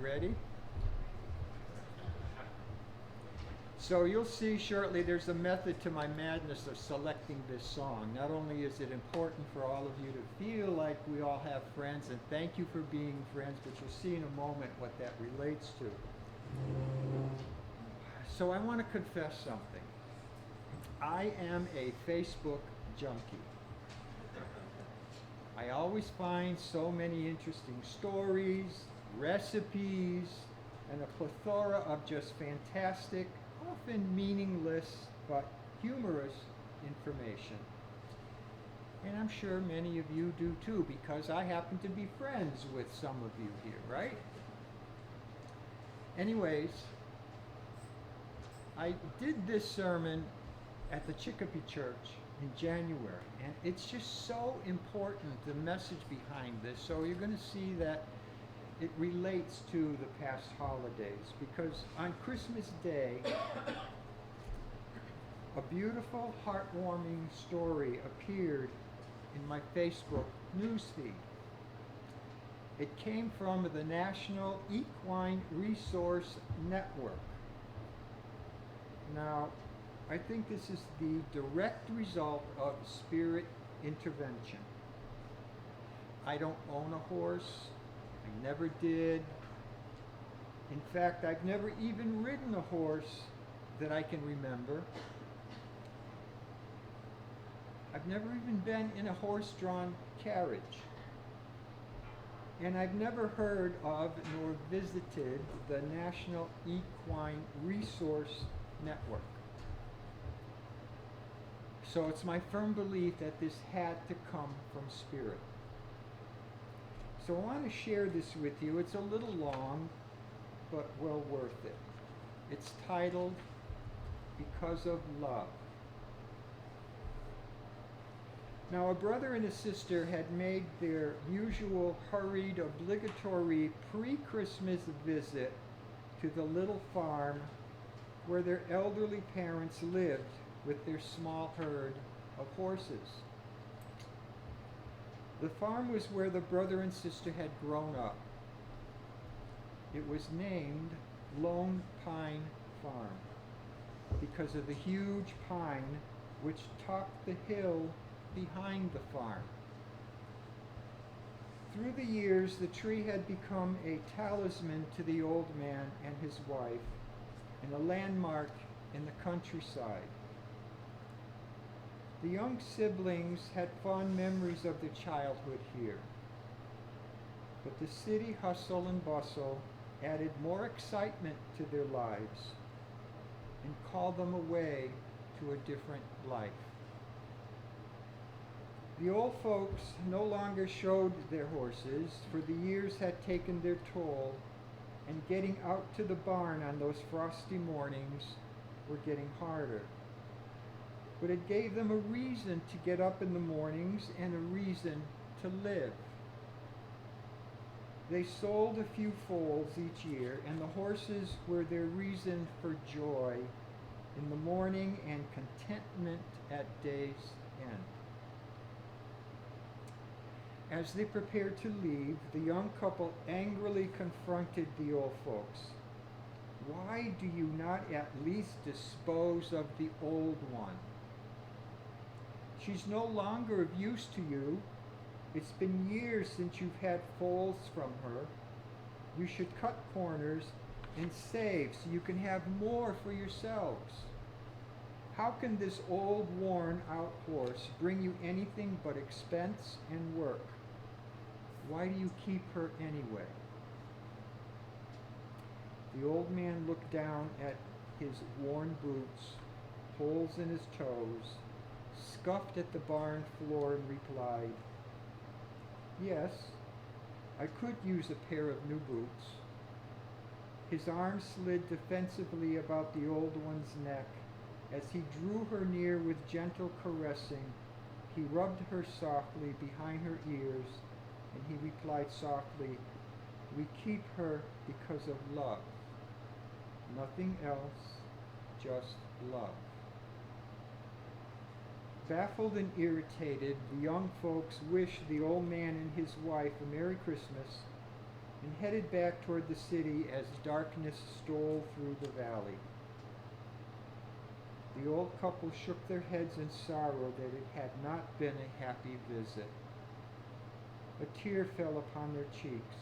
ready? So you'll see shortly there's a method to my madness of selecting this song. Not only is it important for all of you to feel like we all have friends, and thank you for being friends, but you'll see in a moment what that relates to. So I want to confess something. I am a Facebook junkie. I always find so many interesting stories, recipes, and a plethora of just fantastic, often meaningless but humorous information. And I'm sure many of you do too, because I happen to be friends with some of you here, right? Anyways, I did this sermon at the Chicopee Church in January, and it's just so important, the message behind this. So you're going to see that it relates to the past holidays, because on Christmas Day, a beautiful, heartwarming story appeared in my Facebook newsfeed. It came from the National Equine Resource Network. Now, I think this is the direct result of spirit intervention. I don't own a horse. I never did. In fact, I've never even ridden a horse that I can remember. I've never even been in a horse-drawn carriage. And I've never heard of nor visited the National Equine Resource Network. So it's my firm belief that this had to come from spirit. So I want to share this with you. It's a little long, but well worth it. It's titled, Because of Love. Now, a brother and a sister had made their usual hurried, obligatory pre-Christmas visit to the little farm where their elderly parents lived with their small herd of horses. The farm was where the brother and sister had grown up. It was named Lone Pine Farm because of the huge pine which topped the hill behind the farm. Through the years, the tree had become a talisman to the old man and his wife, and a landmark in the countryside. The young siblings had fond memories of their childhood here, but the city hustle and bustle added more excitement to their lives and called them away to a different life. The old folks no longer showed their horses, for the years had taken their toll, and getting out to the barn on those frosty mornings were getting harder. But it gave them a reason to get up in the mornings and a reason to live. They sold a few foals each year, and the horses were their reason for joy in the morning and contentment at day's end. As they prepared to leave, the young couple angrily confronted the old folks. "Why do you not at least dispose of the old one? She's no longer of use to you. It's been years since you've had foals from her. You should cut corners and save so you can have more for yourselves. How can this old, worn-out horse bring you anything but expense and work? Why do you keep her anyway?" The old man looked down at his worn boots, holes in his toes, scuffed at the barn floor, and replied, "Yes, I could use a pair of new boots." His arm slid defensively about the old one's neck. As he drew her near with gentle caressing, he rubbed her softly behind her ears, and he replied softly, "We keep her because of love. Nothing else, just love." Baffled and irritated, the young folks wished the old man and his wife a Merry Christmas and headed back toward the city as darkness stole through the valley. The old couple shook their heads in sorrow that it had not been a happy visit. A tear fell upon their cheeks.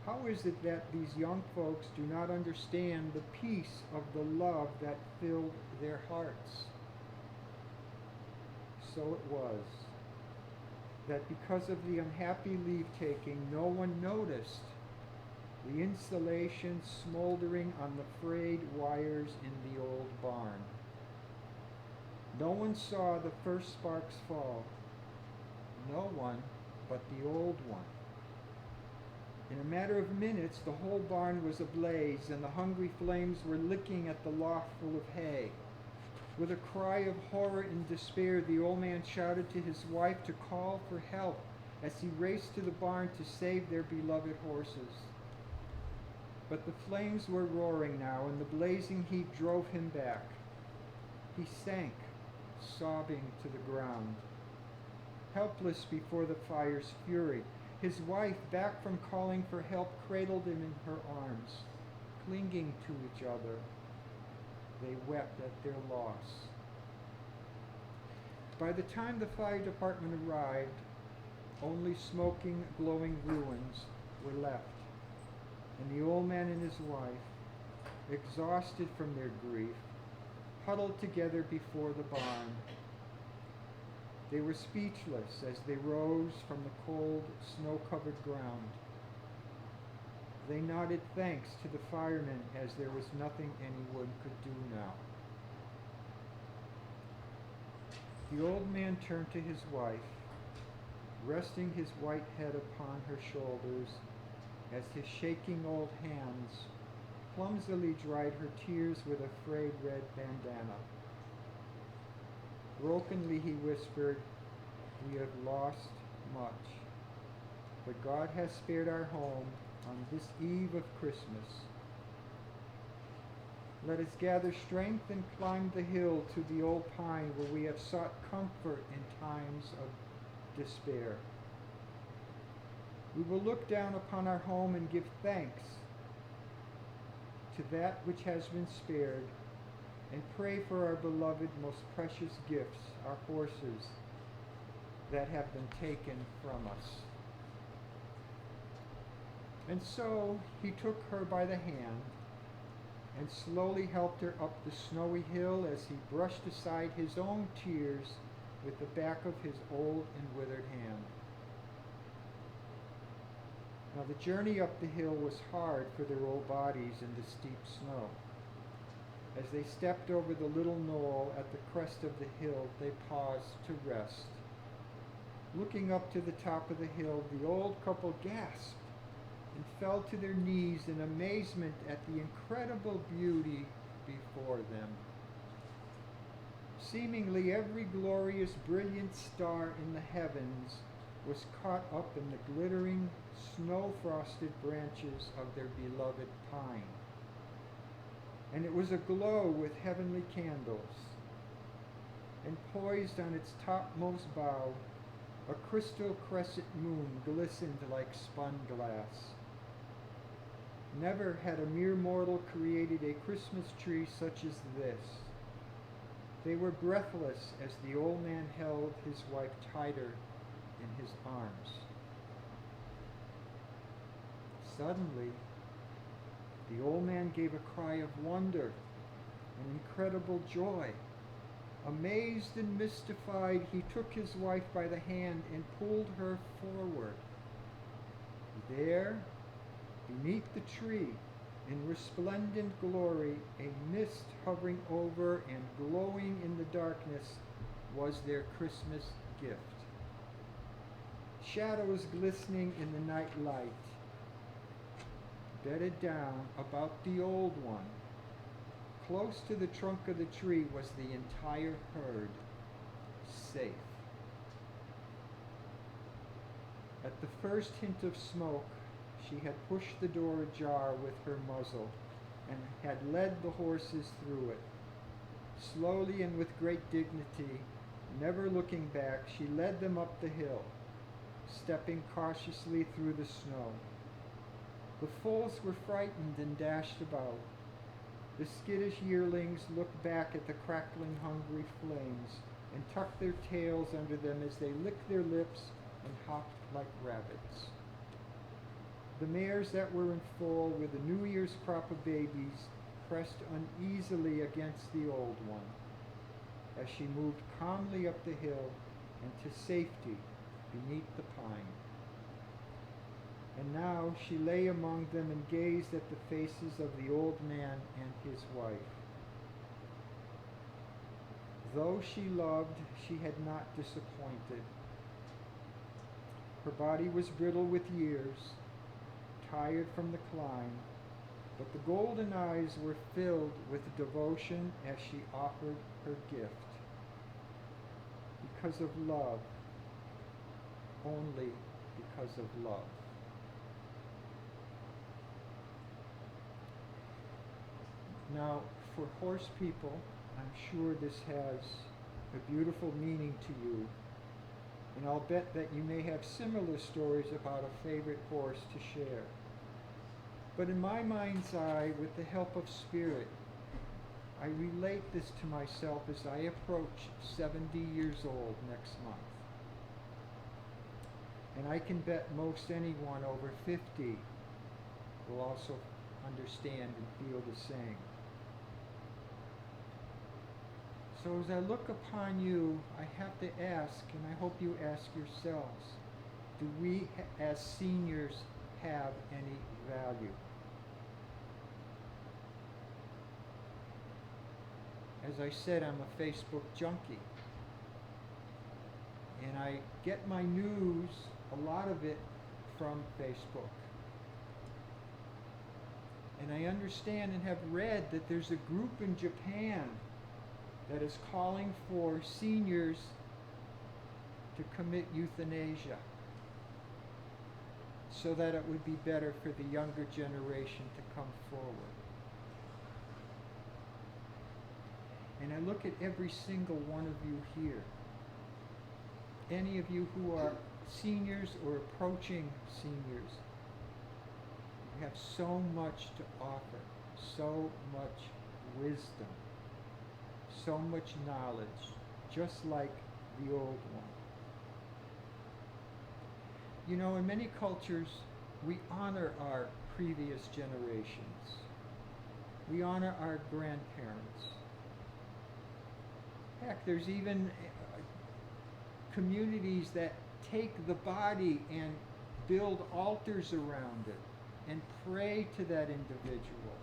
How is it that these young folks do not understand the peace of the love that filled their hearts? So it was that because of the unhappy leave-taking, no one noticed the insulation smoldering on the frayed wires in the old barn. No one saw the first sparks fall. No one but the old one. In a matter of minutes, the whole barn was ablaze, and the hungry flames were licking at the loft full of hay. With a cry of horror and despair, the old man shouted to his wife to call for help as he raced to the barn to save their beloved horses. But the flames were roaring now, and the blazing heat drove him back. He sank, sobbing, to the ground, helpless before the fire's fury. His wife, back from calling for help, cradled him in her arms, clinging to each other. They wept at their loss. By the time the fire department arrived, only smoking, glowing ruins were left, and the old man and his wife, exhausted from their grief, huddled together before the barn. They were speechless as they rose from the cold, snow-covered ground. They nodded thanks to the firemen as there was nothing anyone could do now. The old man turned to his wife, resting his white head upon her shoulders as his shaking old hands clumsily dried her tears with a frayed red bandana. Brokenly he whispered, "We have lost much, but God has spared our home on this eve of Christmas. Let us gather strength and climb the hill to the old pine where we have sought comfort in times of despair. We will look down upon our home and give thanks to that which has been spared, and pray for our beloved, most precious gifts, our horses, that have been taken from us." And so he took her by the hand and slowly helped her up the snowy hill as he brushed aside his own tears with the back of his old and withered hand. Now the journey up the hill was hard for their old bodies in the steep snow. As they stepped over the little knoll at the crest of the hill, they paused to rest. Looking up to the top of the hill, the old couple gasped and fell to their knees in amazement at the incredible beauty before them. Seemingly every glorious, brilliant star in the heavens was caught up in the glittering, snow-frosted branches of their beloved pine. And it was aglow with heavenly candles. And poised on its topmost bough, a crystal crescent moon glistened like spun glass. Never had a mere mortal created a Christmas tree such as this. They were breathless as the old man held his wife tighter in his arms. Suddenly, the old man gave a cry of wonder and incredible joy. Amazed and mystified, he took his wife by the hand and pulled her forward. There, beneath the tree, in resplendent glory, a mist hovering over and glowing in the darkness, was their Christmas gift. Shadows glistening in the night light, bedded down about the old one. Close to the trunk of the tree was the entire herd, safe. At the first hint of smoke, she had pushed the door ajar with her muzzle and had led the horses through it. Slowly and with great dignity, never looking back, she led them up the hill, stepping cautiously through the snow. The foals were frightened and dashed about. The skittish yearlings looked back at the crackling, hungry flames and tucked their tails under them as they licked their lips and hopped like rabbits. The mares that were in foal with the New Year's crop of babies pressed uneasily against the old one as she moved calmly up the hill and to safety beneath the pine. And now she lay among them and gazed at the faces of the old man and his wife. Though she loved, she had not disappointed. Her body was brittle with years, tired from the climb, but the golden eyes were filled with devotion as she offered her gift. Because of love, only because of love. Now, for horse people, I'm sure this has a beautiful meaning to you, and I'll bet that you may have similar stories about a favorite horse to share. But in my mind's eye, with the help of Spirit, I relate this to myself as I approach 70 years old next month. And I can bet most anyone over 50 will also understand and feel the same. So as I look upon you, I have to ask, and I hope you ask yourselves, do we as seniors have any value? As I said, I'm a Facebook junkie. And I get my news, a lot of it, from Facebook. And I understand and have read that there's a group in Japan that is calling for seniors to commit euthanasia so that it would be better for the younger generation to come forward. And I look at every single one of you here. Any of you who are seniors or approaching seniors, you have so much to offer, so much wisdom, so much knowledge, just like the old one. You know, in many cultures, we honor our previous generations. We honor our grandparents. Heck, there's even communities that take the body and build altars around it and pray to that individual,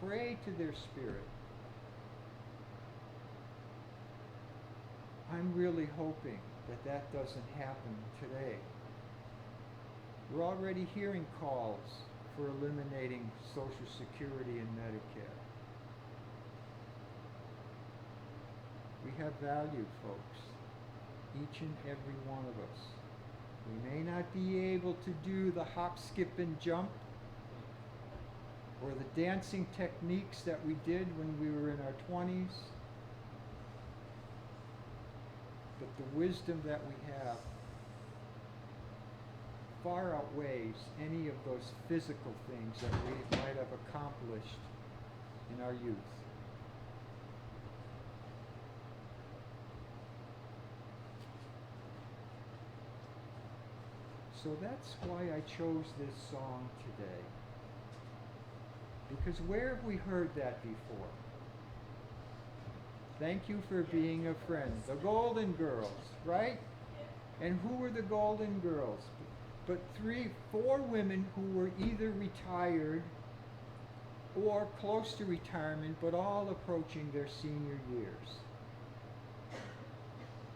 pray to their spirit. I'm really hoping that that doesn't happen today. We're already hearing calls for eliminating Social Security and Medicare. We have value, folks, each and every one of us. We may not be able to do the hop, skip, and jump or the dancing techniques that we did when we were in our 20s, but the wisdom that we have far outweighs any of those physical things that we might have accomplished in our youth. So that's why I chose this song today. Because where have we heard that before? Thank you for being a friend. The Golden Girls, right? And who were the Golden Girls? But 4 women who were either retired or close to retirement, but all approaching their senior years.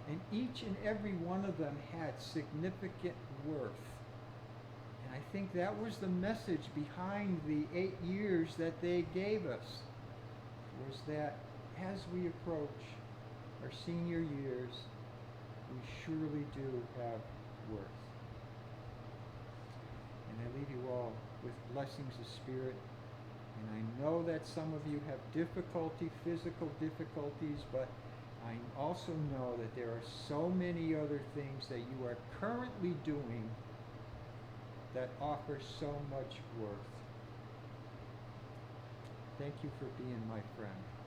And each and every one of them had significant worth. And I think that was the message behind the 8 years that they gave us, was that as we approach our senior years, we surely do have worth. And I leave you all with blessings of spirit. And I know that some of you have difficulty, physical difficulties, but I also know that there are so many other things that you are currently doing that offer so much worth. Thank you for being my friend.